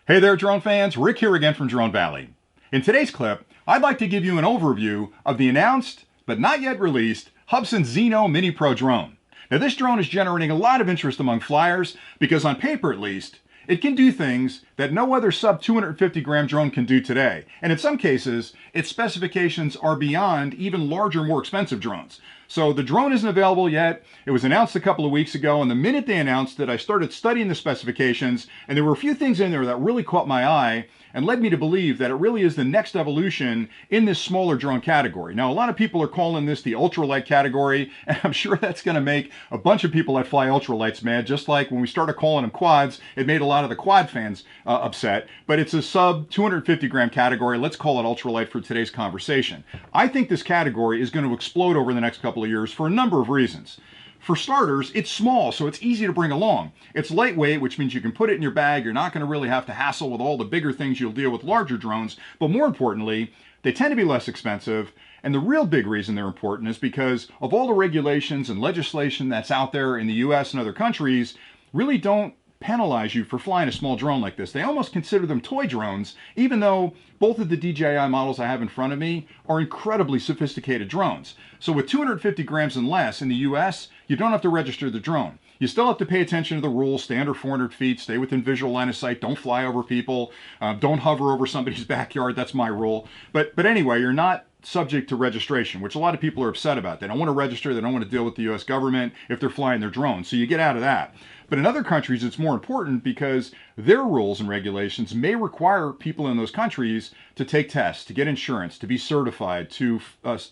Hey there, drone fans. Rick here again from Drone Valley. In today's clip, I'd like to give you an overview of the announced, but not yet released, Hubsan Zino Mini Pro drone. Now, this drone is generating a lot of interest among flyers because, on paper at least, it can do things that no other sub 250 gram drone can do today. And in some cases, its specifications are beyond even larger, more expensive drones. So the drone isn't available yet. It was announced a couple of weeks ago, and the minute they announced it, I started studying the specifications, and there were a few things in there that really caught my eye and led me to believe that it really is the next evolution in this smaller drone category. Now, a lot of people are calling this the ultralight category, and I'm sure that's going to make a bunch of people that fly ultralights mad, just like when we started calling them quads, it made a lot of the quad fans upset. But it's a sub 250 gram category. Let's call it ultralight for today's conversation. I think this category is going to explode over the next couple of years for a number of reasons. For starters, it's small, so it's easy to bring along. It's lightweight, which means you can put it in your bag. You're not going to really have to hassle with all the bigger things you'll deal with larger drones. But more importantly, they tend to be less expensive. And the real big reason they're important is because of all the regulations and legislation that's out there in the US and other countries really don't penalize you for flying a small drone like this. They almost consider them toy drones, even though both of the DJI models I have in front of me are incredibly sophisticated drones. So with 250 grams and less in the US, you don't have to register the drone. You still have to pay attention to the rules, stay under 400 feet, stay within visual line of sight, don't fly over people, don't hover over somebody's backyard, that's my rule. But anyway, you're not subject to registration, which a lot of people are upset about. They don't want to register, they don't want to deal with the US government if they're flying their drones, so you get out of that. But in other countries, it's more important because their rules and regulations may require people in those countries to take tests, to get insurance, to be certified, to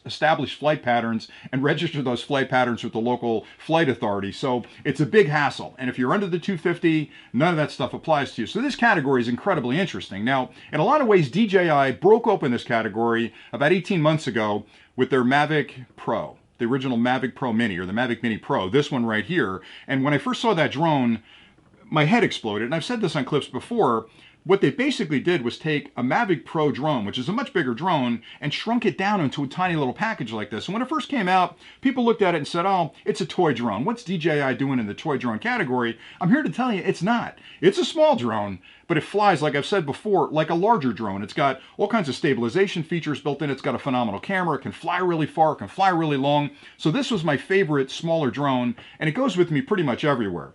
establish flight patterns and register those flight patterns with the local flight authority. So it's a big hassle. And if you're under the 250, none of that stuff applies to you. So this category is incredibly interesting. Now, in a lot of ways, DJI broke open this category about 18 months ago with their Mavic Pro. The original Mavic Pro Mini, or the Mavic Mini Pro, this one right here. And when I first saw that drone, my head exploded. And I've said this on clips before. What they basically did was take a Mavic Pro drone, which is a much bigger drone, and shrunk it down into a tiny little package like this. And when it first came out, people looked at it and said, oh, it's a toy drone. What's DJI doing in the toy drone category? I'm here to tell you it's not. It's a small drone, but it flies, like I've said before, like a larger drone. It's got all kinds of stabilization features built in. It's got a phenomenal camera. It can fly really far. It can fly really long. So this was my favorite smaller drone, and it goes with me pretty much everywhere.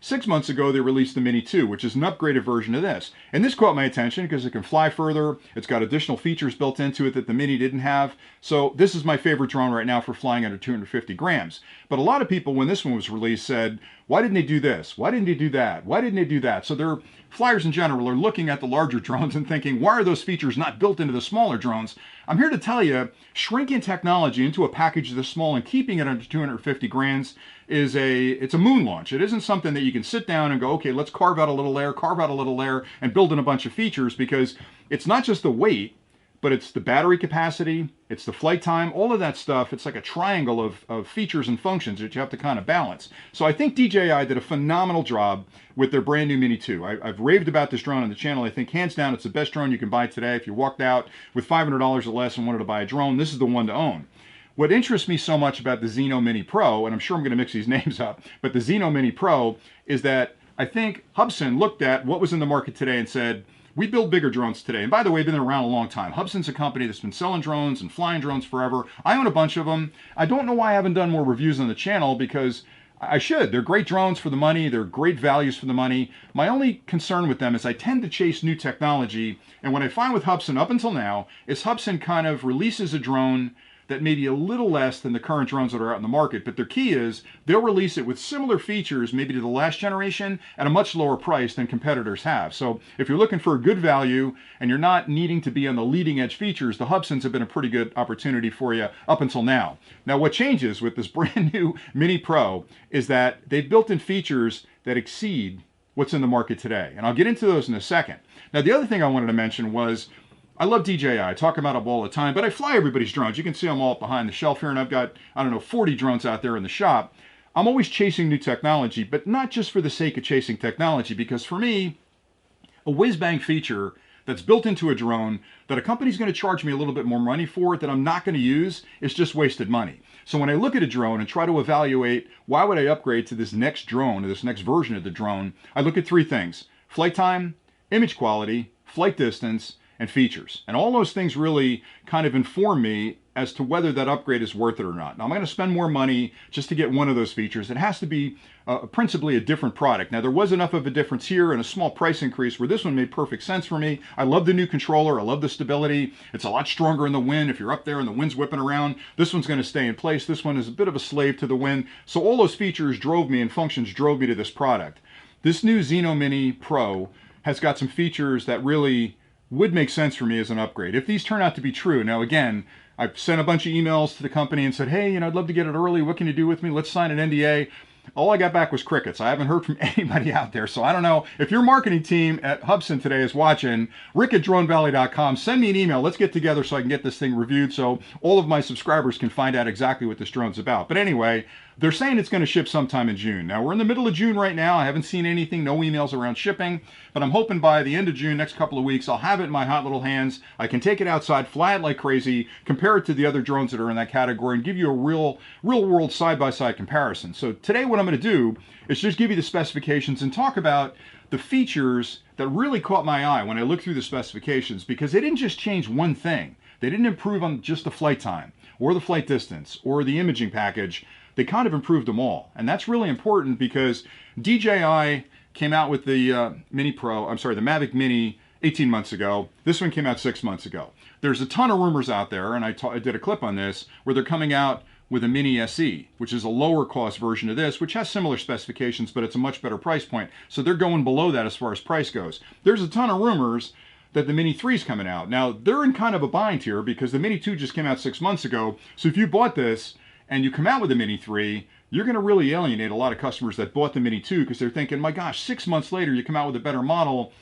6 months ago, they released the Mini 2, which is an upgraded version of this. And this caught my attention because it can fly further. It's got additional features built into it that the Mini didn't have. So this is my favorite drone right now for flying under 250 grams. But a lot of people, when this one was released, said, why didn't they do this? Why didn't they do that? Why didn't they do that? So their flyers in general are looking at the larger drones and thinking, why are those features not built into the smaller drones? I'm here to tell you, shrinking technology into a package this small and keeping it under 250 grams it's a moon launch. It isn't something that you can sit down and go, okay, let's carve out a little layer, and build in a bunch of features, because it's not just the weight, but it's the battery capacity, it's the flight time, all of that stuff. It's like a triangle of features and functions that you have to kind of balance. So I think DJI did a phenomenal job with their brand new Mini 2. I've raved about this drone on the channel. I think hands down it's the best drone you can buy today. If you walked out with $500 or less and wanted to buy a drone, this is the one to own. What interests me so much about the Zino Mini Pro, and I'm sure I'm going to mix these names up, but the Zino Mini Pro is that I think Hubsan looked at what was in the market today and said, we build bigger drones today. And by the way, they've been around a long time. Hubsan's a company that's been selling drones and flying drones forever. I own a bunch of them. I don't know why I haven't done more reviews on the channel, because I should. They're great drones for the money. They're great values for the money. My only concern with them is I tend to chase new technology. And what I find with Hubsan up until now is Hubsan kind of releases a drone that may be a little less than the current drones that are out in the market, but their key is they'll release it with similar features maybe to the last generation at a much lower price than competitors have. So if you're looking for a good value and you're not needing to be on the leading edge features, the Hubsans have been a pretty good opportunity for you up until now. Now, what changes with this brand new Mini Pro is that they've built in features that exceed what's in the market today, and I'll get into those in a second. Now, the other thing I wanted to mention was I love DJI. I talk about them all the time, but I fly everybody's drones. You can see them all behind the shelf here, and I've got, 40 drones out there in the shop. I'm always chasing new technology, but not just for the sake of chasing technology, because for me, a whiz-bang feature that's built into a drone that a company's going to charge me a little bit more money for that I'm not going to use is just wasted money. So when I look at a drone and try to evaluate why would I upgrade to this next drone or this next version of the drone, I look at three things: flight time, image quality, flight distance, and features. And all those things really kind of inform me as to whether that upgrade is worth it or not. Now, I'm going to spend more money just to get one of those features. It has to be principally a different product. Now, there was enough of a difference here and a small price increase where this one made perfect sense for me. I love the new controller. I love the stability. It's a lot stronger in the wind. If you're up there and the wind's whipping around, this one's going to stay in place. This one is a bit of a slave to the wind. So all those features drove me and functions drove me to this product. This new Zino Mini Pro has got some features that really would make sense for me as an upgrade if these turn out to be true. Now, again, I've sent a bunch of emails to the company and said, hey, I'd love to get it early. What can you do with me? Let's sign an NDA. All I got back was crickets. I haven't heard from anybody out there. So I don't know if your marketing team at Hubsan today is watching, rick@dronevalley.com, send me an email. Let's get together so I can get this thing reviewed so all of my subscribers can find out exactly what this drone's about. But anyway, they're saying it's going to ship sometime in June. Now, we're in the middle of June right now. I haven't seen anything, no emails around shipping, but I'm hoping by the end of June, next couple of weeks, I'll have it in my hot little hands. I can take it outside, fly it like crazy, compare it to the other drones that are in that category, and give you a real world side-by-side comparison. So today what I'm going to do is just give you the specifications and talk about the features that really caught my eye when I looked through the specifications, because they didn't just change one thing. They didn't improve on just the flight time or the flight distance or the imaging package. They kind of improved them all. And that's really important because DJI came out with the the Mavic Mini 18 months ago. This one came out 6 months ago. There's a ton of rumors out there, and I did a clip on this, where they're coming out with a Mini SE, which is a lower cost version of this, which has similar specifications, but it's a much better price point. So they're going below that as far as price goes. There's a ton of rumors that the Mini 3 is coming out. Now, they're in kind of a bind here because the Mini 2 just came out 6 months ago. So if you bought this and you come out with the Mini 3, you're going to really alienate a lot of customers that bought the Mini 2 because they're thinking, my gosh, 6 months later you come out with a better model.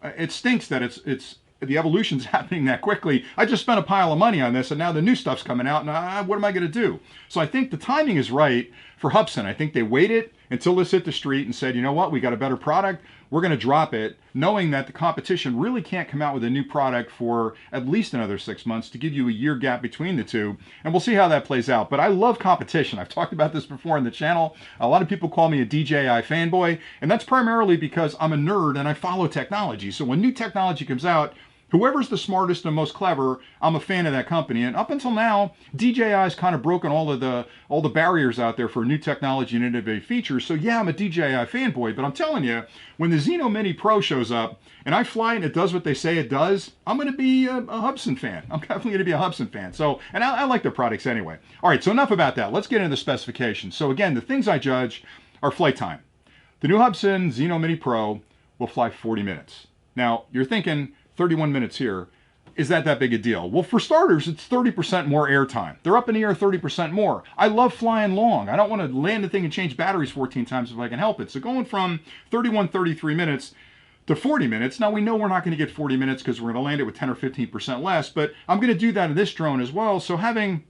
It stinks that it's the evolution's happening that quickly. I just spent a pile of money on this and now the new stuff's coming out and what am I going to do? So I think the timing is right for Hubsan. I think they waited until this hit the street and said, you know what, we got a better product. We're going to drop it, knowing that the competition really can't come out with a new product for at least another 6 months to give you a year gap between the two. And we'll see how that plays out. But I love competition. I've talked about this before on the channel. A lot of people call me a DJI fanboy, and that's primarily because I'm a nerd and I follow technology. So when new technology comes out, whoever's the smartest and most clever, I'm a fan of that company. And up until now, DJI's kind of broken all the barriers out there for new technology and innovative features. So yeah, I'm a DJI fanboy, but I'm telling you, when the Zino Mini Pro shows up and I fly it and it does what they say it does, I'm going to be a Hubsan fan. I'm definitely going to be a Hubsan fan. So, and I like their products anyway. All right, so enough about that. Let's get into the specifications. So again, the things I judge are flight time. The new Hubsan Zino Mini Pro will fly 40 minutes. Now, you're thinking 31 minutes here. Is that big a deal? Well, for starters, it's 30% more air time. They're up in the air 30% more. I love flying long. I don't want to land the thing and change batteries 14 times if I can help it. So going from 31, 33 minutes to 40 minutes. Now we know we're not going to get 40 minutes because we're going to land it with 10 or 15% less, but I'm going to do that in this drone as well. So having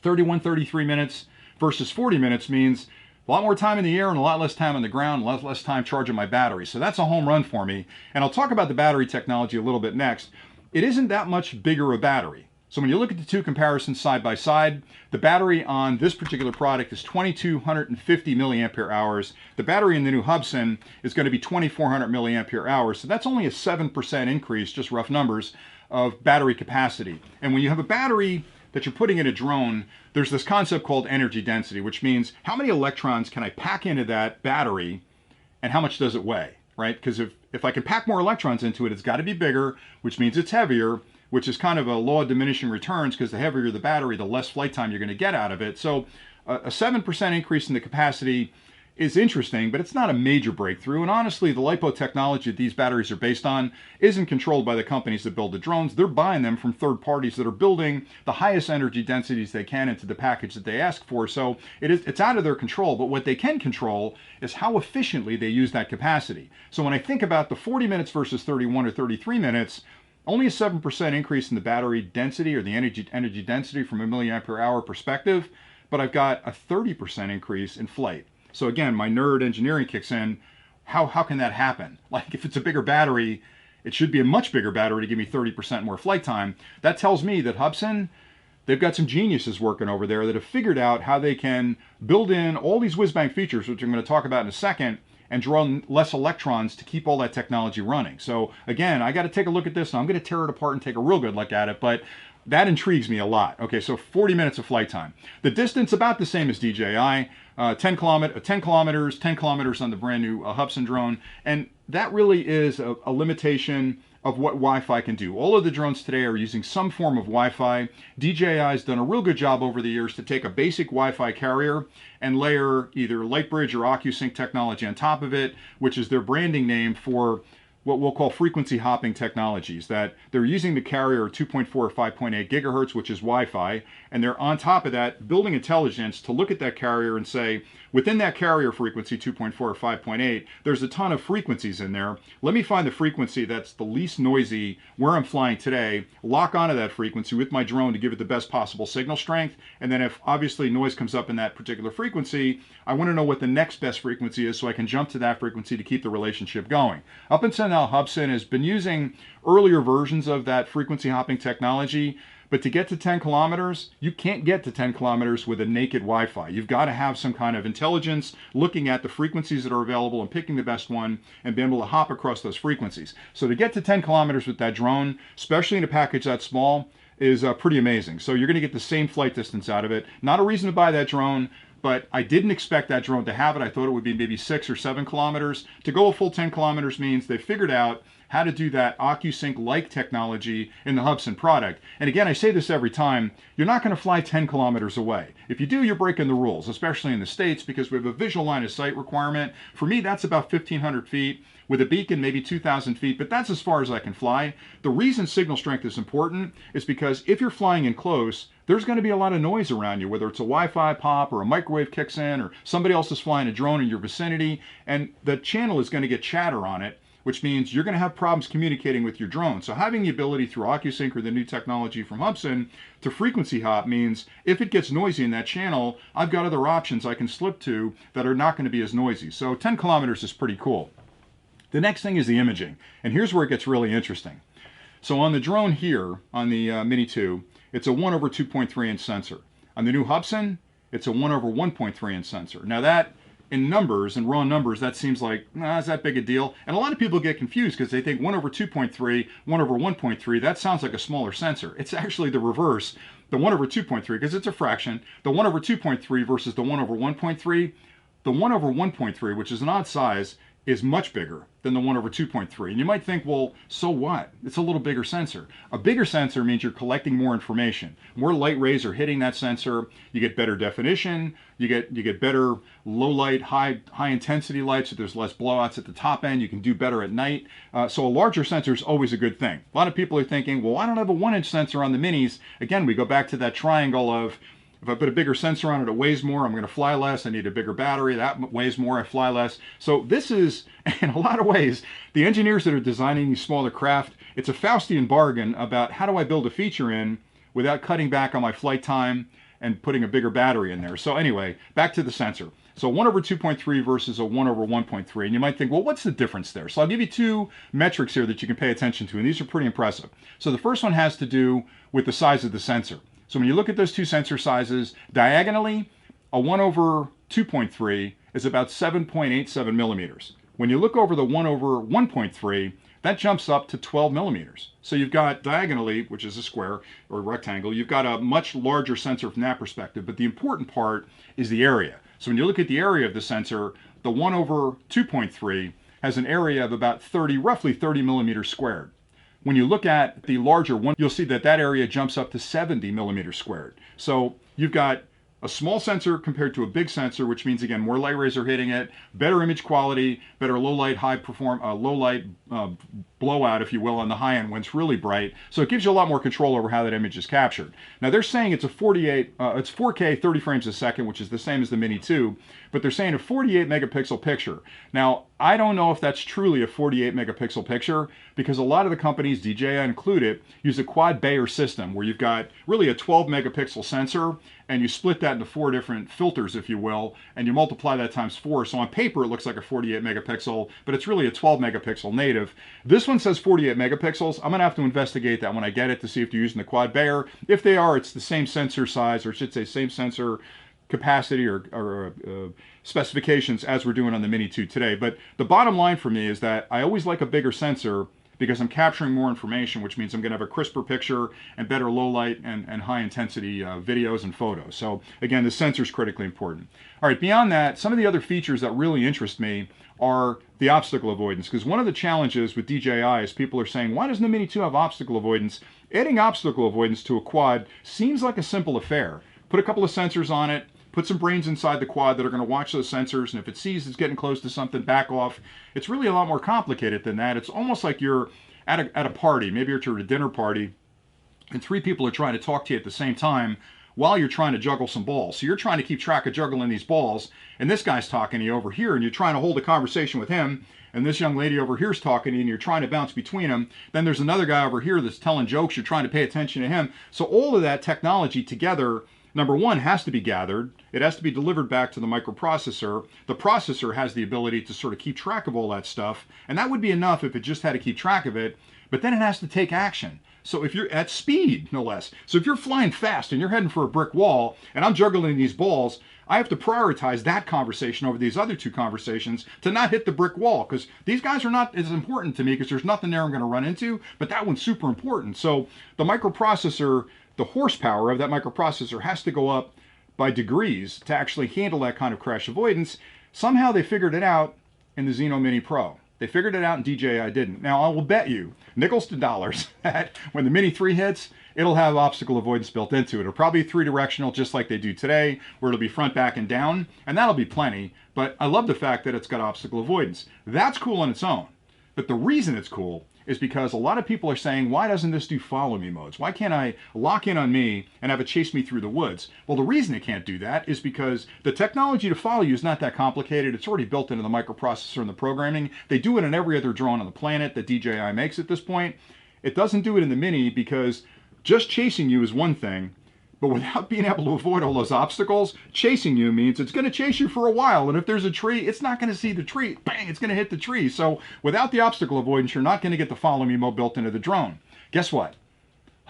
31, 33 minutes versus 40 minutes means a lot more time in the air and a lot less time on the ground, a lot less time charging my battery. So that's a home run for me. And I'll talk about the battery technology a little bit next. It isn't that much bigger a battery. So when you look at the two comparisons side by side, the battery on this particular product is 2,250 milliampere hours. The battery in the new Hubsan is going to be 2,400 milliampere hours. So that's only a 7% increase, just rough numbers, of battery capacity. And when you have a battery that you're putting in a drone, there's this concept called energy density, which means how many electrons can I pack into that battery and how much does it weigh, right? Because if I can pack more electrons into it, it's got to be bigger, which means it's heavier, which is kind of a law of diminishing returns because the heavier the battery, the less flight time you're going to get out of it. So a 7% increase in the capacity is interesting, but it's not a major breakthrough. And honestly, the LiPo technology that these batteries are based on isn't controlled by the companies that build the drones. They're buying them from third parties that are building the highest energy densities they can into the package that they ask for. So it's out of their control, but what they can control is how efficiently they use that capacity. So when I think about the 40 minutes versus 31 or 33 minutes, only a 7% increase in the battery density or the energy density from a milliampere hour perspective, but I've got a 30% increase in flight. So again, my nerd engineering kicks in. How can that happen? Like if it's a bigger battery, it should be a much bigger battery to give me 30% more flight time. That tells me that Hubsan, they've got some geniuses working over there that have figured out how they can build in all these whiz-bang features, which I'm going to talk about in a second, and draw less electrons to keep all that technology running. So again, I got to take a look at this, and I'm going to tear it apart and take a real good look at it, but that intrigues me a lot. Okay, so 40 minutes of flight time. The distance about the same as DJI, 10 kilometers on the brand new Hubsan drone, and that really is a limitation of what Wi-Fi can do. All of the drones today are using some form of Wi-Fi. DJI has done a real good job over the years to take a basic Wi-Fi carrier and layer either Lightbridge or OcuSync technology on top of it, which is their branding name for what we'll call frequency hopping technologies, that they're using the carrier 2.4 or 5.8 gigahertz, which is Wi-Fi, and they're on top of that building intelligence to look at that carrier and say, within that carrier frequency 2.4 or 5.8, there's a ton of frequencies in there. Let me find the frequency that's the least noisy where I'm flying today, lock onto that frequency with my drone to give it the best possible signal strength, and then if obviously noise comes up in that particular frequency, I want to know what the next best frequency is so I can jump to that frequency to keep the relationship going. Up until now, Hubsan has been using earlier versions of that frequency hopping technology, but to get to 10 kilometers, you can't get to 10 kilometers with a naked Wi-Fi. You've got to have some kind of intelligence looking at the frequencies that are available and picking the best one and being able to hop across those frequencies. So to get to 10 kilometers with that drone, especially in a package that small, is pretty amazing. So you're going to get the same flight distance out of it. Not a reason to buy that drone, but I didn't expect that drone to have it. I thought it would be maybe 6 or 7 kilometers. To go a full 10 kilometers means they figured out how to do that OcuSync-like technology in the Hubsan product. And again, I say this every time, you're not going to fly 10 kilometers away. If you do, you're breaking the rules, especially in the States, because we have a visual line of sight requirement. For me, that's about 1,500 feet. With a beacon, maybe 2,000 feet, but that's as far as I can fly. The reason signal strength is important is because if you're flying in close, there's going to be a lot of noise around you, whether it's a Wi-Fi pop or a microwave kicks in or somebody else is flying a drone in your vicinity, and the channel is going to get chatter on it, which means you're going to have problems communicating with your drone. So having the ability through OcuSync or the new technology from Hubsan to frequency hop means if it gets noisy in that channel, I've got other options I can slip to that are not going to be as noisy. So 10 kilometers is pretty cool. The next thing is the imaging, and here's where it gets really interesting. So on the drone here, on the Mini 2, it's a 1 over 2.3 inch sensor. On the new Hubsan, it's a 1 over 1.3 inch sensor. Now that, in numbers, in raw numbers, that seems like, is that big a deal? And a lot of people get confused because they think 1 over 2.3, 1 over 1.3, that sounds like a smaller sensor. It's actually the reverse. The 1 over 2.3, because it's a fraction, the 1 over 2.3 versus the 1 over 1.3, the 1 over 1.3, which is an odd size, is much bigger than the 1 over 2.3. And you might think, well, so what? It's a little bigger sensor. A bigger sensor means you're collecting more information. More light rays are hitting that sensor. You get better definition. You get better low light, high intensity lights. So there's less blowouts at the top end. You can do better at night. So a larger sensor is always a good thing. A lot of people are thinking, well, I don't have a 1 inch sensor on the minis. Again, we go back to that triangle of, if I put a bigger sensor on it, it weighs more, I'm going to fly less, I need a bigger battery, that weighs more, I fly less. So this is, in a lot of ways, the engineers that are designing these smaller craft, it's a Faustian bargain about how do I build a feature in without cutting back on my flight time and putting a bigger battery in there. So anyway, back to the sensor. So 1 over 2.3 versus a 1 over 1.3. And you might think, well, what's the difference there? So I'll give you two metrics here that you can pay attention to, and these are pretty impressive. So the first one has to do with the size of the sensor. So when you look at those two sensor sizes, diagonally, a 1 over 2.3 is about 7.87 millimeters. When you look over the 1 over 1.3, that jumps up to 12 millimeters. So you've got diagonally, which is a square or a rectangle, you've got a much larger sensor from that perspective, but the important part is the area. So when you look at the area of the sensor, the 1 over 2.3 has an area of about roughly 30 millimeters squared. When you look at the larger one, you'll see that that area jumps up to 70 millimeters squared. So you've got a small sensor compared to a big sensor, which means, again, more light rays are hitting it, better image quality, better low light, blowout, if you will, on the high end when it's really bright. So it gives you a lot more control over how that image is captured. Now they're saying it's a 4K 30 frames a second, which is the same as the Mini 2, but they're saying a 48 megapixel picture. Now, I don't know if that's truly a 48 megapixel picture, because a lot of the companies, DJI included, use a quad Bayer system where you've got really a 12 megapixel sensor and you split that into 4 different filters, if you will, and you multiply that times 4. So on paper, it looks like a 48 megapixel, but it's really a 12 megapixel native. This one says 48 megapixels. I'm gonna have to investigate that when I get it to see if they're using the quad Bayer. If they are, it's the same sensor size, or I should say same sensor capacity or specifications as we're doing on the Mini 2 today. But the bottom line for me is that I always like a bigger sensor because I'm capturing more information, which means I'm going to have a crisper picture and better low light and high intensity videos and photos. So again, the sensor is critically important. All right, beyond that, some of the other features that really interest me are the obstacle avoidance, because one of the challenges with DJI is people are saying, why doesn't the Mini 2 have obstacle avoidance? Adding obstacle avoidance to a quad seems like a simple affair. Put a couple of sensors on it, put some brains inside the quad that are going to watch those sensors, and if it sees it's getting close to something, back off. It's really a lot more complicated than that. It's almost like you're at a party, maybe you're at a dinner party, and 3 people are trying to talk to you at the same time while you're trying to juggle some balls. So you're trying to keep track of juggling these balls, and this guy's talking to you over here, and you're trying to hold a conversation with him, and this young lady over here is talking to you, and you're trying to bounce between them. Then there's another guy over here that's telling jokes. You're trying to pay attention to him. So all of that technology together, number one, has to be gathered. It has to be delivered back to the microprocessor. The processor has the ability to sort of keep track of all that stuff, and that would be enough if it just had to keep track of it, but then it has to take action. So if you're at speed, no less. So if you're flying fast and you're heading for a brick wall and I'm juggling these balls, I have to prioritize that conversation over these other 2 conversations to not hit the brick wall, because these guys are not as important to me because there's nothing there I'm going to run into, but that one's super important. So the microprocessor, the horsepower of that microprocessor has to go up by degrees to actually handle that kind of crash avoidance. Somehow they figured it out in the Zino Mini Pro. They figured it out and DJI didn't. Now, I will bet you nickels to dollars that when the Mini 3 hits, it'll have obstacle avoidance built into it. It'll probably be 3-directional, just like they do today, where it'll be front, back, and down, and that'll be plenty. But I love the fact that it's got obstacle avoidance. That's cool on its own. But the reason it's cool is because a lot of people are saying, why doesn't this do follow me modes? Why can't I lock in on me and have it chase me through the woods? Well, the reason it can't do that is because the technology to follow you is not that complicated. It's already built into the microprocessor and the programming. They do it in every other drone on the planet that DJI makes at this point. It doesn't do it in the Mini because just chasing you is one thing, but without being able to avoid all those obstacles, chasing you means it's going to chase you for a while. And if there's a tree, it's not going to see the tree. Bang, it's going to hit the tree. So without the obstacle avoidance, you're not going to get the follow me mode built into the drone. Guess what?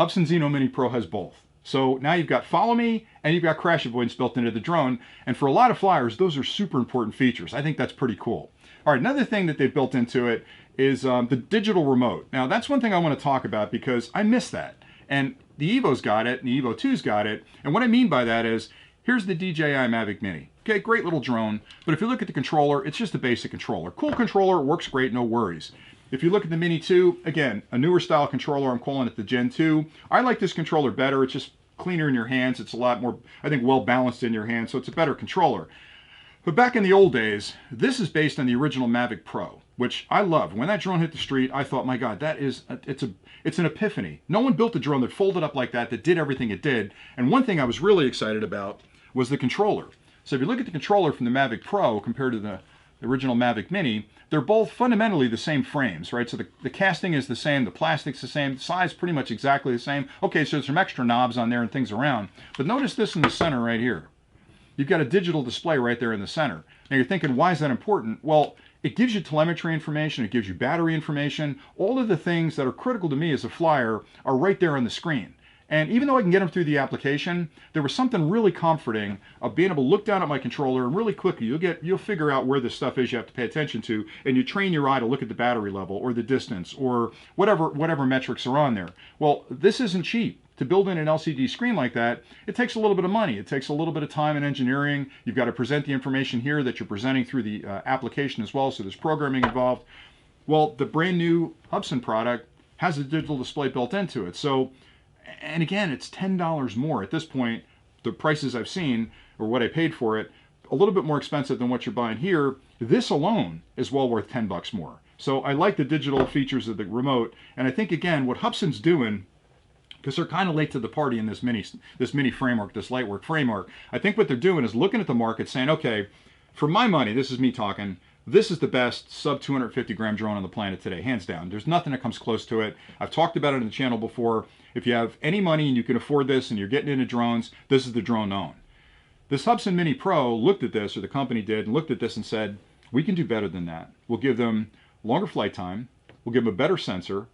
Hubsan Zino Mini Pro has both. So now you've got follow me and you've got crash avoidance built into the drone. And for a lot of flyers, those are super important features. I think that's pretty cool. All right, another thing that they've built into it is the digital remote. Now that's one thing I want to talk about because I miss that. And the Evo's got it, and the Evo 2's got it. And what I mean by that is, here's the DJI Mavic Mini. Okay, great little drone, but if you look at the controller, it's just a basic controller. Cool controller, works great, no worries. If you look at the Mini 2, again, a newer style controller, I'm calling it the Gen 2. I like this controller better. It's just cleaner in your hands. It's a lot more, I think, well balanced in your hands, so it's a better controller. But back in the old days, this is based on the original Mavic Pro, which I love. When that drone hit the street, I thought, my God, that is, it's an epiphany. No one built a drone that folded up like that did everything it did. And one thing I was really excited about was the controller. So if you look at the controller from the Mavic Pro compared to the original Mavic Mini, they're both fundamentally the same frames, right? So the casting is the same, the plastic's the same, the size pretty much exactly the same. Okay, so there's some extra knobs on there and things around. But notice this in the center right here. You've got a digital display right there in the center. Now you're thinking, why is that important? Well, it gives you telemetry information, it gives you battery information. All of the things that are critical to me as a flyer are right there on the screen. And even though I can get them through the application, there was something really comforting of being able to look down at my controller and really quickly you'll figure out where the stuff is you have to pay attention to, and you train your eye to look at the battery level or the distance or whatever metrics are on there. Well, this isn't cheap. To build in an LCD screen like that, it takes a little bit of money. It takes a little bit of time and engineering. You've got to present the information here that you're presenting through the application as well, so there's programming involved. Well, the brand new Hubsan product has a digital display built into it. So, and again, it's $10 more. At this point, the prices I've seen, or what I paid for it, a little bit more expensive than what you're buying here. This alone is well worth 10 bucks more. So I like the digital features of the remote, and I think, again, what Hubsan's doing, because they're kind of late to the party in this mini framework, this Lightwork framework. I think what they're doing is looking at the market saying, okay, for my money, this is me talking, this is the best sub 250 gram drone on the planet today, hands down. There's nothing that comes close to it. I've talked about it on the channel before. If you have any money and you can afford this and you're getting into drones, this is the drone known. This Hubsan Mini Pro looked at this, or the company did, and looked at this and said, we can do better than that. We'll give them longer flight time. We'll give them a better sensor.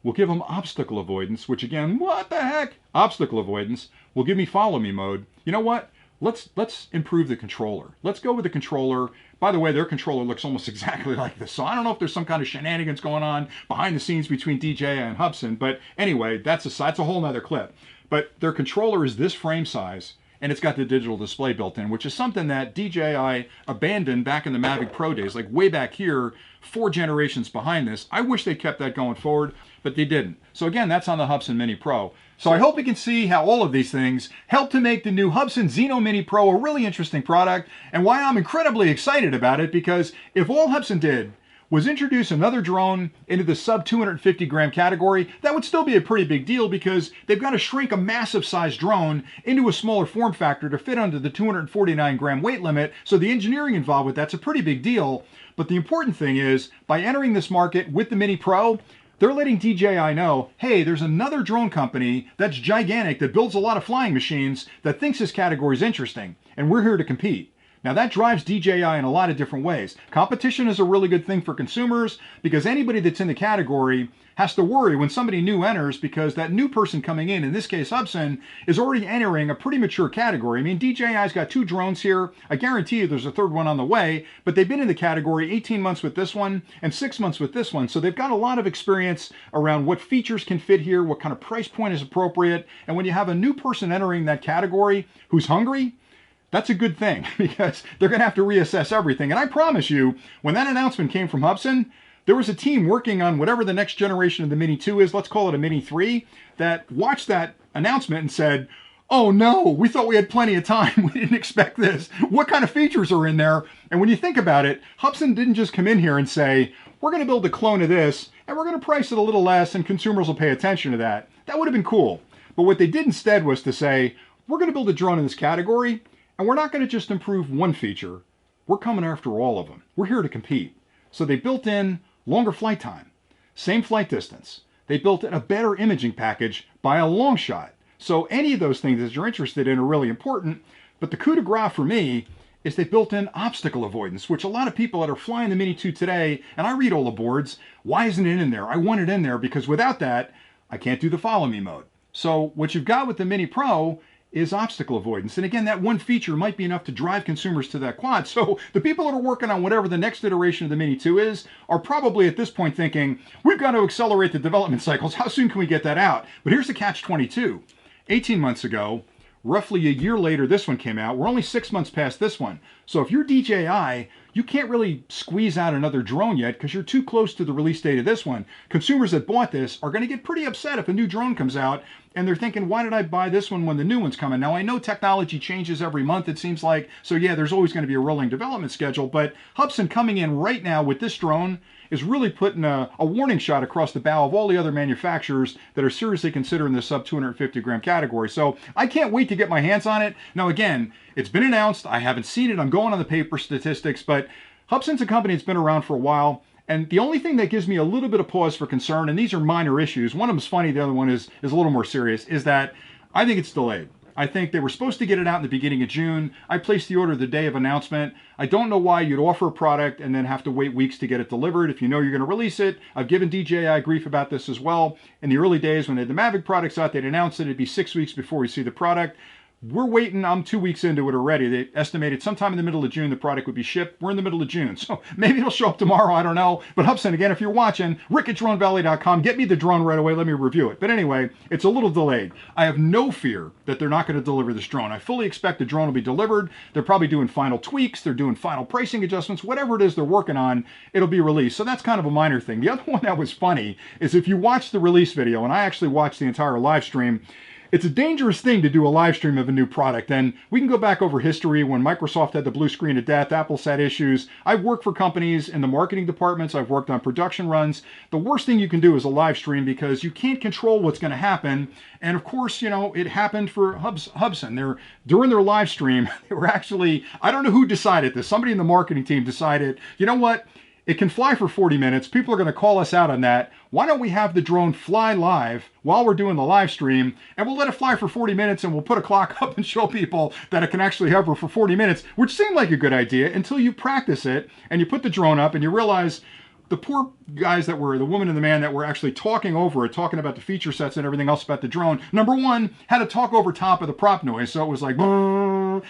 We'll give them obstacle avoidance, which again, what the heck? Obstacle avoidance. Will give me follow me mode. You know what? let's improve the controller. Let's go with the controller. By the way, their controller looks almost exactly like this. So I don't know if there's some kind of shenanigans going on behind the scenes between DJI and Hubsan. But anyway, that's a whole nother clip. But their controller is this frame size, and it's got the digital display built in, which is something that DJI abandoned back in the Mavic Pro days, like way back here, 4 generations behind this. I wish they kept that going forward, but they didn't. So again, that's on the Hubsan Mini Pro. So I hope you can see how all of these things help to make the new Hubsan Zino Mini Pro a really interesting product, and why I'm incredibly excited about it, because if all Hubsan did was introduce another drone into the sub 250 gram category, that would still be a pretty big deal, because they've got to shrink a massive size drone into a smaller form factor to fit under the 249 gram weight limit. So the engineering involved with that's a pretty big deal. But the important thing is, by entering this market with the Mini Pro, they're letting DJI know, hey, there's another drone company that's gigantic, that builds a lot of flying machines, that thinks this category is interesting, and we're here to compete. Now that drives DJI in a lot of different ways. Competition is a really good thing for consumers, because anybody that's in the category has to worry when somebody new enters, because that new person coming in this case Hubsan, is already entering a pretty mature category. I mean, DJI's got 2 drones here. I guarantee you there's a 3rd one on the way, but they've been in the category 18 months with this one and 6 months with this one. So they've got a lot of experience around what features can fit here, what kind of price point is appropriate. And when you have a new person entering that category who's hungry, that's a good thing, because they're going to have to reassess everything. And I promise you, when that announcement came from Hubsan, there was a team working on whatever the next generation of the Mini 2 is, let's call it a Mini 3, that watched that announcement and said, oh no, we thought we had plenty of time. We didn't expect this. What kind of features are in there? And when you think about it, Hubsan didn't just come in here and say, we're going to build a clone of this, and we're going to price it a little less, and consumers will pay attention to that. That would have been cool. But what they did instead was to say, we're going to build a drone in this category, and we're not going to just improve one feature. We're coming after all of them. We're here to compete. So they built in longer flight time, same flight distance. They built in a better imaging package by a long shot. So any of those things that you're interested in are really important. But the coup de grace for me is they built in obstacle avoidance, which a lot of people that are flying the Mini 2 today, and I read all the boards, why isn't it in there? I want it in there, because without that, I can't do the follow me mode. So what you've got with the Mini Pro is obstacle avoidance. And again, that one feature might be enough to drive consumers to that quad. So the people that are working on whatever the next iteration of the Mini 2 is are probably at this point thinking, we've got to accelerate the development cycles. How soon can we get that out? But here's the catch-22. 18 months ago, roughly a year later, this one came out. We're only 6 months past this one. So if you're DJI, you can't really squeeze out another drone yet, because you're too close to the release date of this one. Consumers that bought this are going to get pretty upset if a new drone comes out, and they're thinking, why did I buy this one when the new one's coming? Now, I know technology changes every month, it seems like, so yeah, there's always going to be a rolling development schedule, but Hubsan coming in right now with this drone is really putting a warning shot across the bow of all the other manufacturers that are seriously considering the sub 250 gram category. So I can't wait to get my hands on it. Now again, it's been announced, I haven't seen it, I'm going on the paper statistics, but Hubsan's a company that's been around for a while. And the only thing that gives me a little bit of pause for concern, and these are minor issues, one of them's funny, the other one is a little more serious, is that I think it's delayed. I think they were supposed to get it out in the beginning of June. I placed the order the day of announcement. I don't know why you'd offer a product and then have to wait weeks to get it delivered if you know you're going to release it. I've given DJI grief about this as well. In the early days when they had the Mavic products out, they'd announce it. It'd be 6 weeks before we see the product. We're waiting. I'm 2 weeks into it already. They estimated sometime in the middle of June the product would be shipped. We're in the middle of June, so maybe it'll show up tomorrow. I don't know. But Hubsan, again, if you're watching, rick@dronevalley.com. Get me the drone right away. Let me review it. But anyway, it's a little delayed. I have no fear that they're not going to deliver this drone. I fully expect the drone will be delivered. They're probably doing final tweaks. They're doing final pricing adjustments. Whatever it is they're working on, it'll be released. So that's kind of a minor thing. The other one that was funny is if you watch the release video, and I actually watched the entire live stream, it's a dangerous thing to do a live stream of a new product, and we can go back over history when Microsoft had the blue screen of death, Apple's had issues. I've worked for companies in the marketing departments, I've worked on production runs. The worst thing you can do is a live stream because you can't control what's going to happen, and of course, you know, it happened for Hubsan. During their live stream, they were actually, I don't know who decided this, somebody in the marketing team decided, you know what? It can fly for 40 minutes. People are going to call us out on that. Why don't we have the drone fly live while we're doing the live stream, and we'll let it fly for 40 minutes, and we'll put a clock up and show people that it can actually hover for 40 minutes, which seemed like a good idea until you practice it, and you put the drone up, and you realize the poor guys that were, the woman and the man that were actually talking over it, talking about the feature sets and everything else about the drone, number one, had to talk over top of the prop noise, so it was like,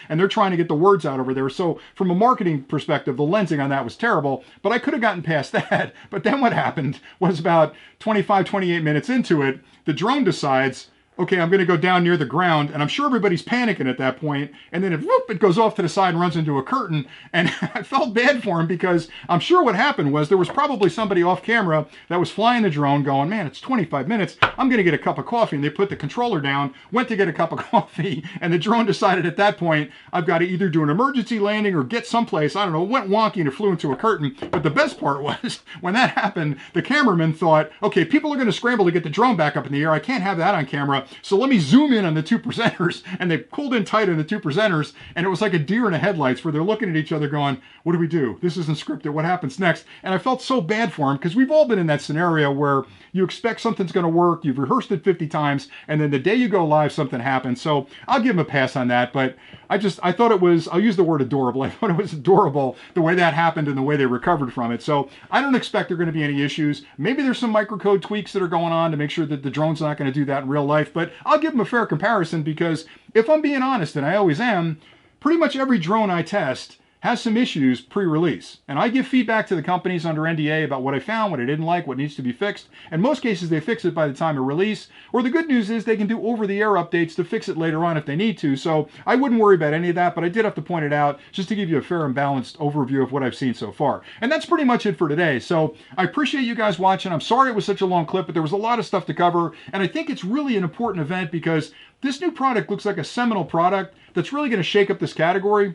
and they're trying to get the words out over there. So from a marketing perspective, the lensing on that was terrible, but I could have gotten past that. But then what happened was about 25, 28 minutes into it, the drone decides, okay, I'm going to go down near the ground, and I'm sure everybody's panicking at that point, and then it goes off to the side and runs into a curtain, and I felt bad for him because I'm sure what happened was there was probably somebody off camera that was flying the drone going, man, it's 25 minutes, I'm going to get a cup of coffee, and they put the controller down, went to get a cup of coffee, and the drone decided at that point, I've got to either do an emergency landing or get someplace, I don't know, went wonky and it flew into a curtain, but the best part was, when that happened, the cameraman thought, okay, people are going to scramble to get the drone back up in the air, I can't have that on camera, so let me zoom in on the two presenters, and they pulled in tight on the two presenters, and it was like a deer in the headlights where they're looking at each other going, what do we do? This isn't scripted, what happens next? And I felt so bad for him, because we've all been in that scenario where you expect something's going to work, you've rehearsed it 50 times, and then the day you go live, something happens. So I'll give him a pass on that, but I thought it was, I'll use the word adorable, I thought it was adorable the way that happened and the way they recovered from it. So I don't expect there are going to be any issues. Maybe there's some microcode tweaks that are going on to make sure that the drone's not going to do that in real life, but I'll give them a fair comparison because if I'm being honest, and I always am, pretty much every drone I test has some issues pre-release. And I give feedback to the companies under NDA about what I found, what I didn't like, what needs to be fixed. In most cases, they fix it by the time of release. Or the good news is they can do over-the-air updates to fix it later on if they need to. So I wouldn't worry about any of that, but I did have to point it out just to give you a fair and balanced overview of what I've seen so far. And that's pretty much it for today. So I appreciate you guys watching. I'm sorry it was such a long clip, but there was a lot of stuff to cover. And I think it's really an important event because this new product looks like a seminal product that's really going to shake up this category.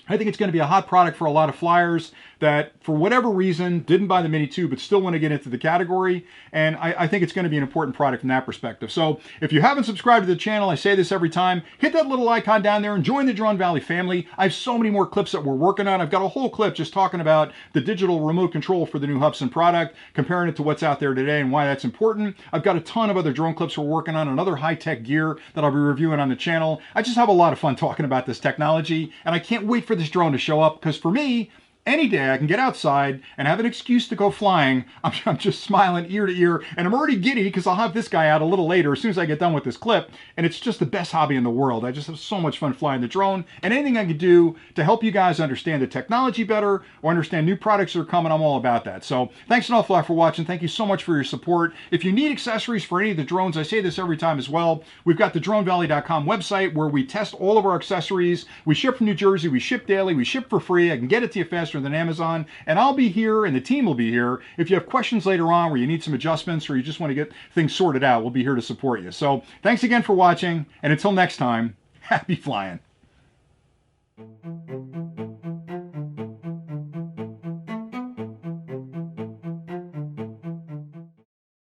I think it's going to be a hot product for a lot of flyers that, for whatever reason, didn't buy the Mini 2 but still want to get into the category. And I think it's going to be an important product from that perspective. So if you haven't subscribed to the channel, I say this every time, hit that little icon down there and join the Drone Valley family. I have so many more clips that we're working on. I've got a whole clip just talking about the digital remote control for the new Hubsan product, comparing it to what's out there today and why that's important. I've got a ton of other drone clips we're working on and other high-tech gear that I'll be reviewing on the channel. I just have a lot of fun talking about this technology, and I can't wait for this drone to show up because for me, any day I can get outside and have an excuse to go flying. I'm just smiling ear to ear, and I'm already giddy because I'll have this guy out a little later as soon as I get done with this clip, and it's just the best hobby in the world. I just have so much fun flying the drone, and anything I can do to help you guys understand the technology better or understand new products that are coming, I'm all about that. So thanks an awful lot for watching. Thank you so much for your support. If you need accessories for any of the drones, I say this every time as well, we've got the dronevalley.com website where we test all of our accessories. We ship from New Jersey, we ship daily, we ship for free. I can get it to you faster than Amazon, and I'll be here and the team will be here. If you have questions later on where you need some adjustments or you just want to get things sorted out, we'll be here to support you. So thanks again for watching, and until next time, happy flying.